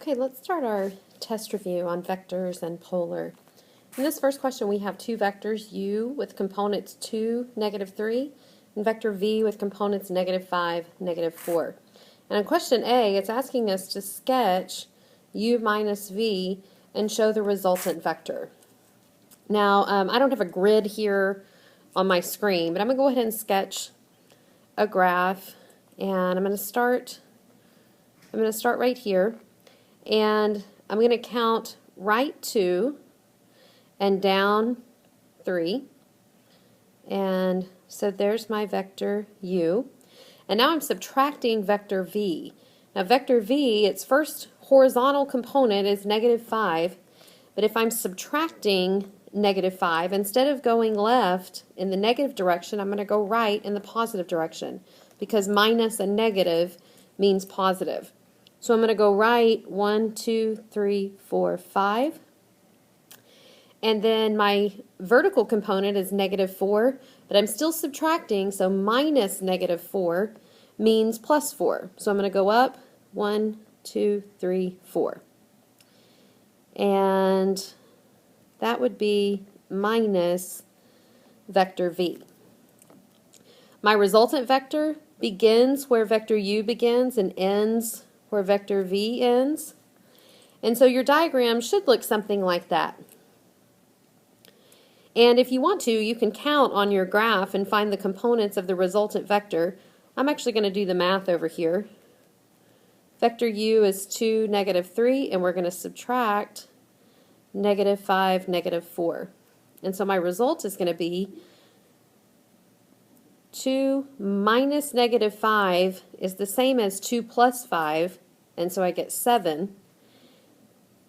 Okay, let's start our test review on vectors and polar. In this first question, we have two vectors, u with components 2, -3, and vector v with components -5, -4. And in question A, it's asking us to sketch u minus v and show the resultant vector. Now, I don't have a grid here on my screen, but I'm going to go ahead and sketch a graph, and I'm going to start right here. And I'm going to count right 2 and down 3. And so there's my vector u. And now I'm subtracting vector v. Now vector v, its first horizontal component is -5. But if I'm subtracting -5, instead of going left in the negative direction, I'm going to go right in the positive direction, because minus and negative means positive. So I'm going to go right 1, 2, 3, 4, 5. And then my vertical component is -4, but I'm still subtracting, so minus -4 means +4. So I'm going to go up 1, 2, 3, 4. And that would be minus vector v. My resultant vector begins where vector u begins and ends where vector v ends. And so your diagram should look something like that. And if you want to, you can count on your graph and find the components of the resultant vector. I'm actually going to do the math over here. Vector u is 2, -3, and we're going to subtract -5, -4. And so my result is going to be 2 minus -5 is the same as 2 plus 5, and so I get 7.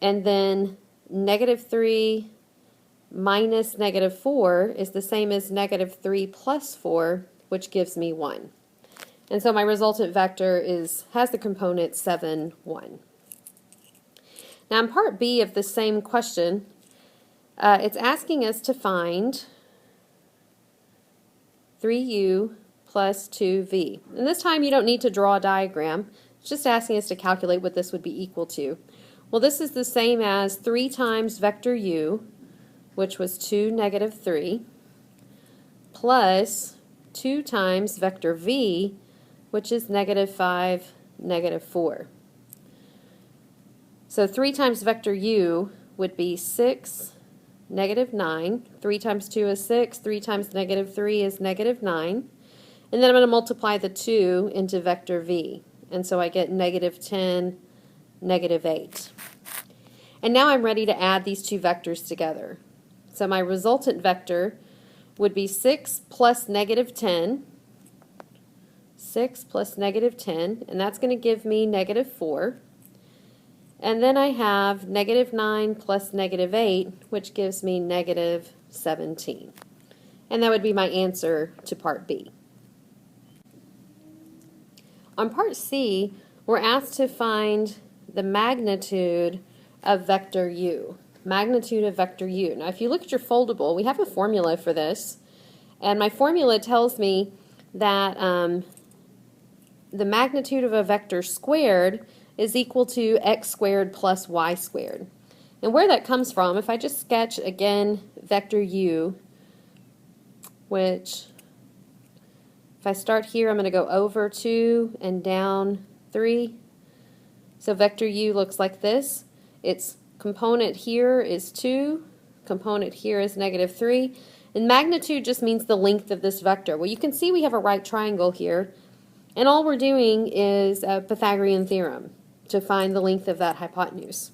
And then -3 minus -4 is the same as -3 plus 4, which gives me 1. And so my resultant vector has the component 7, 1. Now in part B of the same question, it's asking us to find 3u plus 2v. And this time you don't need to draw a diagram. It's just asking us to calculate what this would be equal to. Well, this is the same as 3 times vector u, which was 2, -3, plus 2 times vector v, which is -5, -4. So 3 times vector u would be 6, -9. 3 times 2 is 6. 3 times -3 is -9. And then I'm going to multiply the 2 into vector v. And so I get -10, -8. And now I'm ready to add these two vectors together. So my resultant vector would be 6 plus -10. 6 plus -10, and that's going to give me -4. And then I have -9 plus -8, which gives me -17. And that would be my answer to part B. On part C, we're asked to find the magnitude of vector u. Magnitude of vector u. Now if you look at your foldable, we have a formula for this. And my formula tells me that the magnitude of a vector squared is equal to x squared plus y squared. And where that comes from, if I just sketch again vector u, which if I start here, I'm going to go over 2 and down 3. So vector u looks like this. Its component here is 2, component here is -3, and magnitude just means the length of this vector. Well, you can see we have a right triangle here, and all we're doing is a Pythagorean theorem to find the length of that hypotenuse.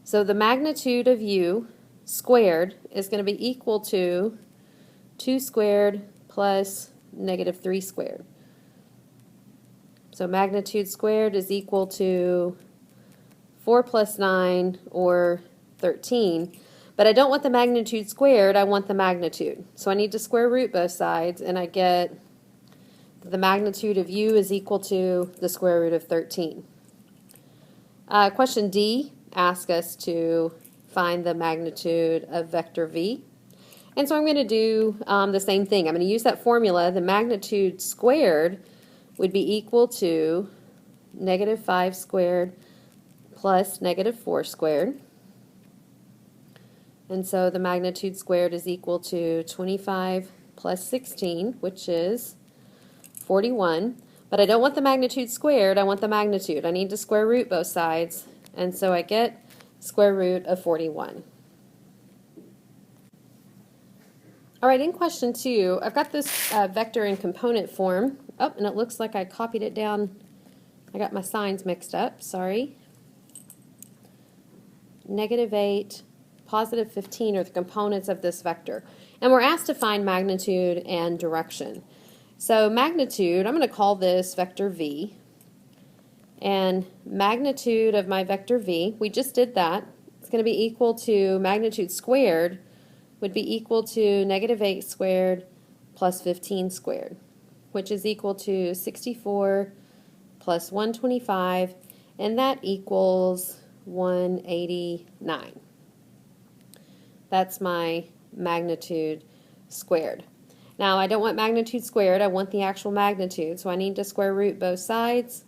So the magnitude of u squared is going to be equal to 2 squared plus -3 squared. So magnitude squared is equal to 4 plus 9, or 13. But I don't want the magnitude squared, I want the magnitude. So I need to square root both sides, and I get the magnitude of u is equal to the square root of 13. Question D asks us to find the magnitude of vector v. And so I'm going to do the same thing. I'm going to use that formula. The magnitude squared would be equal to -5 squared plus negative 4 squared. And so the magnitude squared is equal to 25 plus 16, which is 41. But I don't want the magnitude squared, I want the magnitude. I need to square root both sides, and so I get square root of 41. All right, in question 2, I've got this vector in component form. Oh, and it looks like I copied it down. I got my signs mixed up, sorry. -8, positive 15 are the components of this vector. And we're asked to find magnitude and direction. So magnitude, I'm going to call this vector v. And magnitude of my vector v, we just did that. It's going to be equal to magnitude squared would be equal to -8 squared plus 15 squared, which is equal to 64 plus 125, and that equals 189. That's my magnitude squared. Now I don't want magnitude squared, I want the actual magnitude, so I need to square root both sides,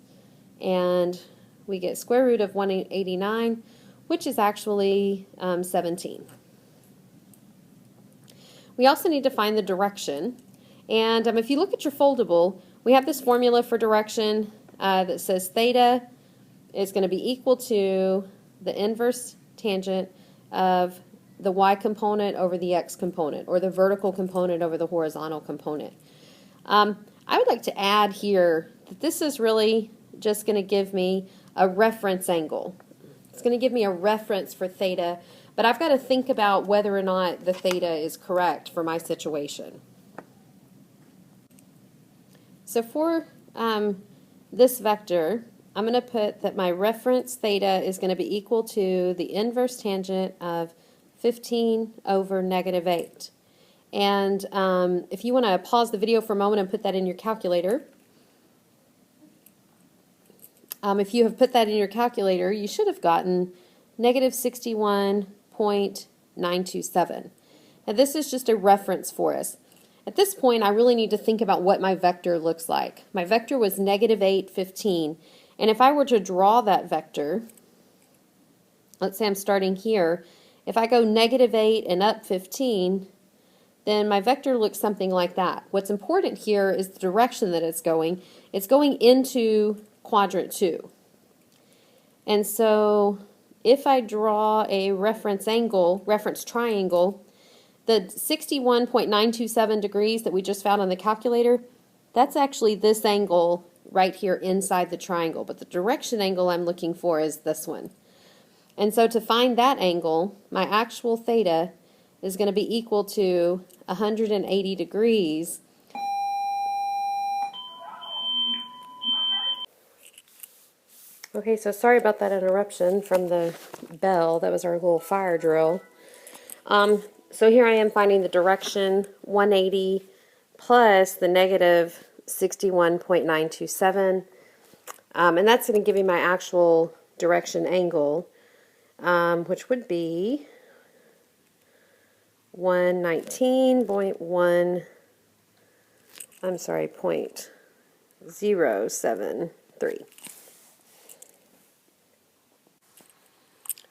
and we get square root of 189, which is actually 17. We also need to find the direction, and if you look at your foldable, we have this formula for direction that says theta is going to be equal to the inverse tangent of the y component over the x component, or the vertical component over the horizontal component. I would like to add here that this is really just going to give me a reference angle. It's going to give me a reference for theta, but I've got to think about whether or not the theta is correct for my situation. So for this vector, I'm going to put that my reference theta is going to be equal to the inverse tangent of 15 over -8. And if you want to pause the video for a moment and put that in your calculator, if you have put that in your calculator, you should have gotten -61.927. Now this is just a reference for us. At this point, I really need to think about what my vector looks like. My vector was -8, 15. And if I were to draw that vector, let's say I'm starting here, if I go -8 and up 15, then my vector looks something like that. What's important here is the direction that it's going. It's going into quadrant 2. And so if I draw a reference triangle, the 61.927 degrees that we just found on the calculator, that's actually this angle right here inside the triangle, but the direction angle I'm looking for is this one. And so to find that angle, my actual theta is going to be equal to 180 degrees. Okay, so sorry about that interruption from the bell. That was our little fire drill. So here I am finding the direction, 180 plus the -61.927. And that's going to give me my actual direction angle, which would be 0.073.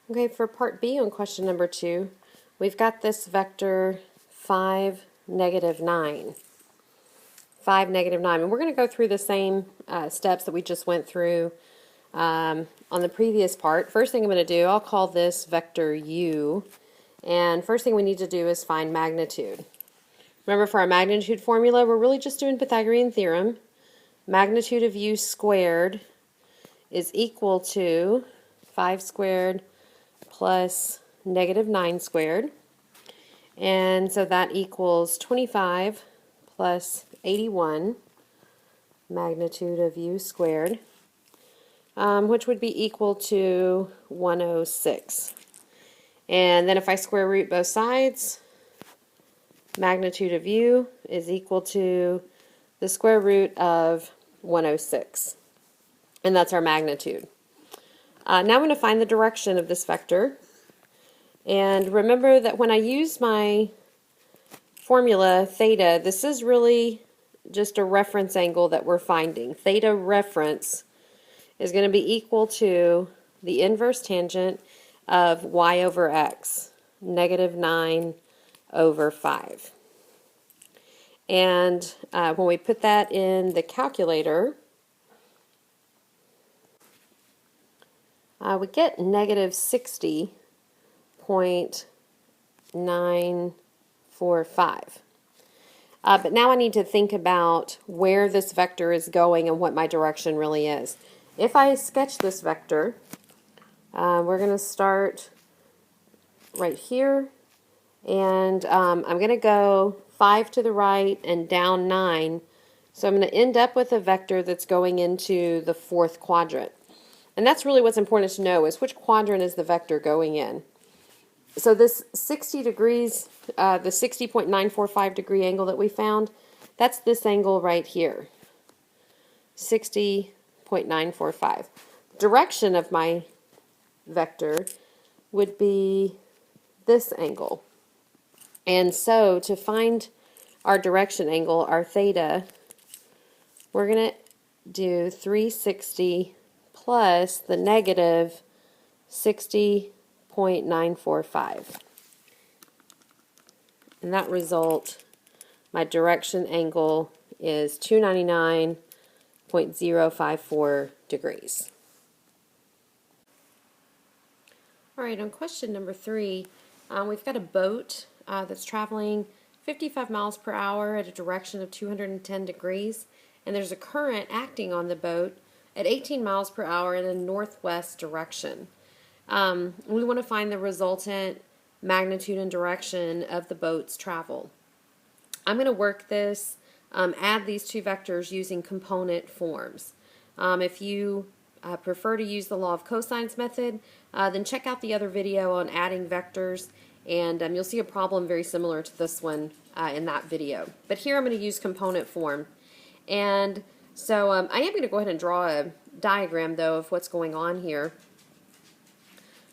Okay, for part B on question number 2, we've got this vector 5, -9. 5, -9. And we're going to go through the same steps that we just went through on the previous part. First thing I'm going to do, I'll call this vector u. And first thing we need to do is find magnitude. Remember, for our magnitude formula, we're really just doing Pythagorean theorem. Magnitude of u squared is equal to 5 squared plus -9 squared. And so that equals 25 plus 81, magnitude of u squared, which would be equal to 106. And then if I square root both sides, magnitude of u is equal to the square root of 106. And that's our magnitude. Now I'm going to find the direction of this vector. And remember that when I use my formula, theta, this is really just a reference angle that we're finding. Theta reference is going to be equal to the inverse tangent of y over x, negative 9 over 5. And when we put that in the calculator, we get negative 60.945. But now I need to think about where this vector is going and what my direction really is. If I sketch this vector, we're going to start right here, and I'm going to go 5 to the right and down 9. So I'm going to end up with a vector that's going into the fourth quadrant. And that's really what's important to know, is which quadrant is the vector going in. So this 60 degrees, the 60.945 degree angle that we found, that's this angle right here, 60.945. Direction of my vector would be this angle. And so to find our direction angle, our theta, we're going to do 360 plus the negative 60.945. And that result, my direction angle is 299.054 degrees. All right, on question number 3, we've got a boat that's traveling 55 miles per hour at a direction of 210 degrees, and there's a current acting on the boat at 18 miles per hour in a northwest direction. We want to find the resultant magnitude and direction of the boat's travel. I'm going to work this, add these two vectors using component forms. If you prefer to use the law of cosines method, then check out the other video on adding vectors, and you'll see a problem very similar to this one in that video. But here I'm going to use component form. And so I am going to go ahead and draw a diagram, though, of what's going on here.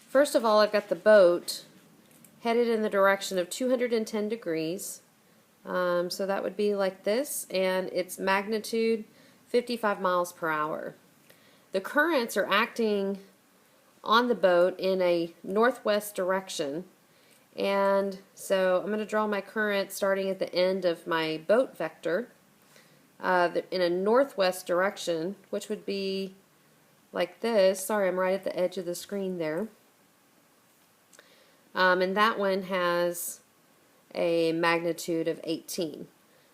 First of all, I've got the boat headed in the direction of 210 degrees. So that would be like this, and its magnitude 55 miles per hour. The currents are acting on the boat in a northwest direction, and so I'm going to draw my current starting at the end of my boat vector in a northwest direction, which would be like this. Sorry, I'm right at the edge of the screen there. And that one has a magnitude of 18.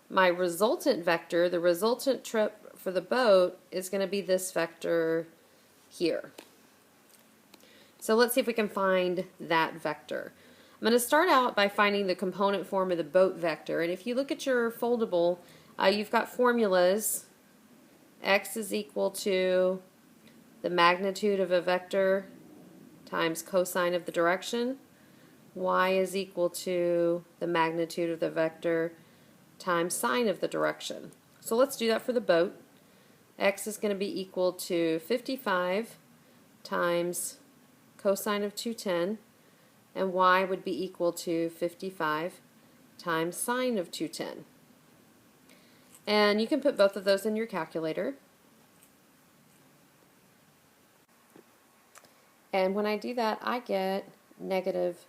My resultant vector, the resultant trip for the boat, is going to be this vector here. So let's see if we can find that vector. I'm going to start out by finding the component form of the boat vector. And if you look at your foldable, you've got formulas. X is equal to the magnitude of a vector times cosine of the direction. Y is equal to the magnitude of the vector times sine of the direction. So let's do that for the boat. X is going to be equal to 55 times cosine of 210, and y would be equal to 55 times sine of 210. And you can put both of those in your calculator. And when I do that, I get negative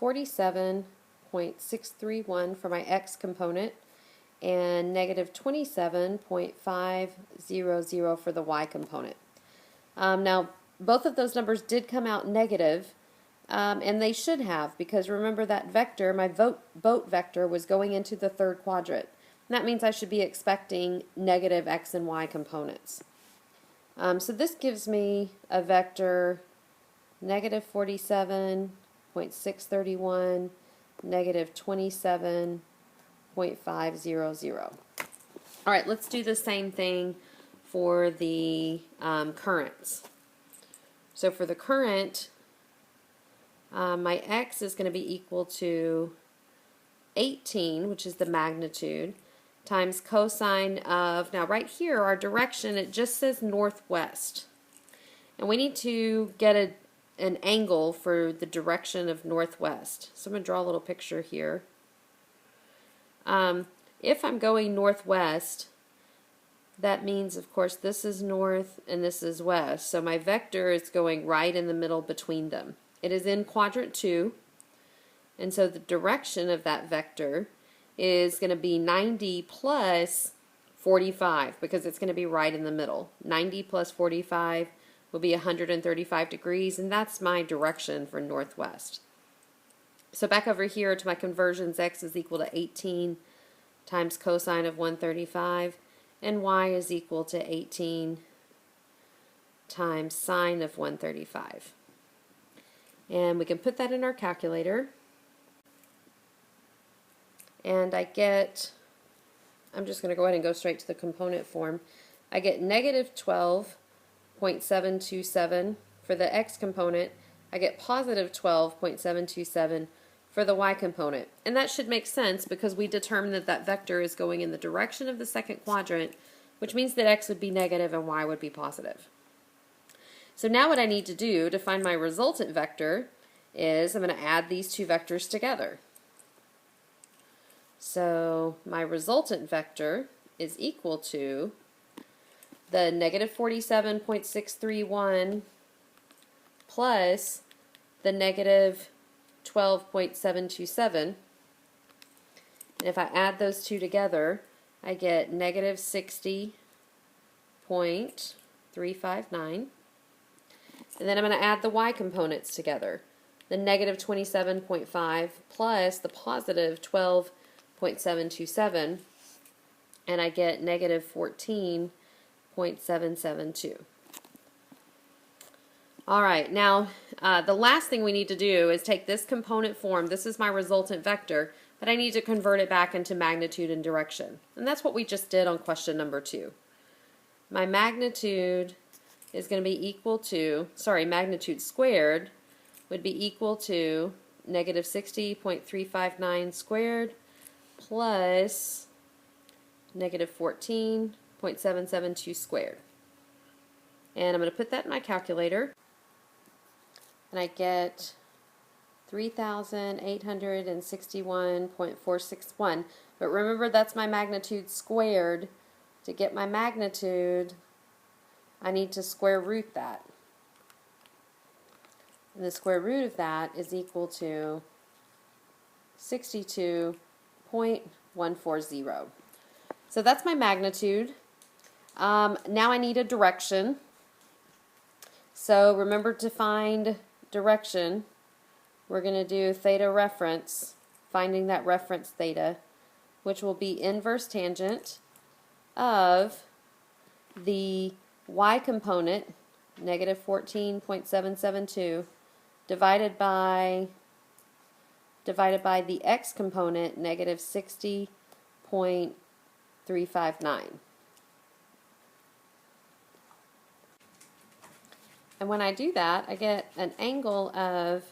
47.631 for my x component and negative 27.500 for the y component. Now, both of those numbers did come out negative, and they should have, because remember that vector, my boat vector, was going into the third quadrant. And that means I should be expecting negative x and y components. So this gives me a vector negative 47.631, negative 27.500. All right, let's do the same thing for the currents. So for the current, my x is going to be equal to 18, which is the magnitude, times cosine of, now right here, our direction, it just says northwest. And we need to get an angle for the direction of northwest. So I'm going to draw a little picture here. If I'm going northwest, that means, of course, this is north and this is west. So my vector is going right in the middle between them. It is in quadrant 2, and so the direction of that vector is going to be 90 plus 45 because it's going to be right in the middle. 90 plus 45 will be 135 degrees, and that's my direction for northwest. So back over here to my conversions, x is equal to 18 times cosine of 135, and y is equal to 18 times sine of 135. And we can put that in our calculator. And I get, I'm just going to go ahead and go straight to the component form. I get negative 12.727 for the x component. I get positive 12.727 for the y component. And that should make sense because we determined that that vector is going in the direction of the second quadrant, which means that x would be negative and y would be positive. So now what I need to do to find my resultant vector is I'm going to add these two vectors together. So my resultant vector is equal to the negative 47.631 plus the negative 12.727. And if I add those two together, I get negative 60.359. And then I'm going to add the y components together. The negative 27.5 plus the positive 12.727, and I get negative 14.772. All right, now the last thing we need to do is take this component form. This is my resultant vector, but I need to convert it back into magnitude and direction. And that's what we just did on question number 2. My magnitude is going to be equal to, magnitude squared would be equal to negative 60.359 squared plus negative 14.772 squared. And I'm going to put that in my calculator, and I get 3,861.461. But remember, that's my magnitude squared. To get my magnitude, I need to square root that. And the square root of that is equal to 62.140. So that's my magnitude. Now I need a direction. So remember, to find direction, we're going to do theta reference, finding that reference theta, which will be inverse tangent of the y component, negative 14.772, divided by the x component, negative 60.359. And when I do that, I get an angle of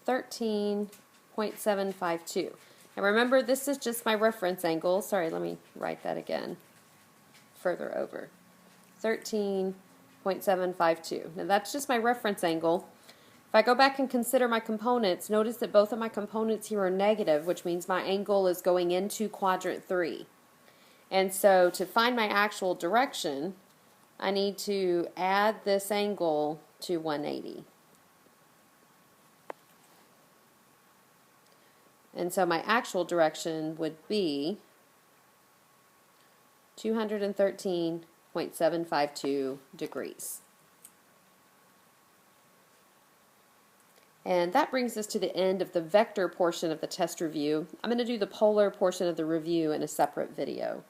13.752. And remember, this is just my reference angle. Sorry, let me write that again further over. 13.752. Now that's just my reference angle. If I go back and consider my components, notice that both of my components here are negative, which means my angle is going into quadrant 3. And so to find my actual direction, I need to add this angle to 180. And so my actual direction would be 213.752 degrees. And that brings us to the end of the vector portion of the test review. I'm going to do the polar portion of the review in a separate video.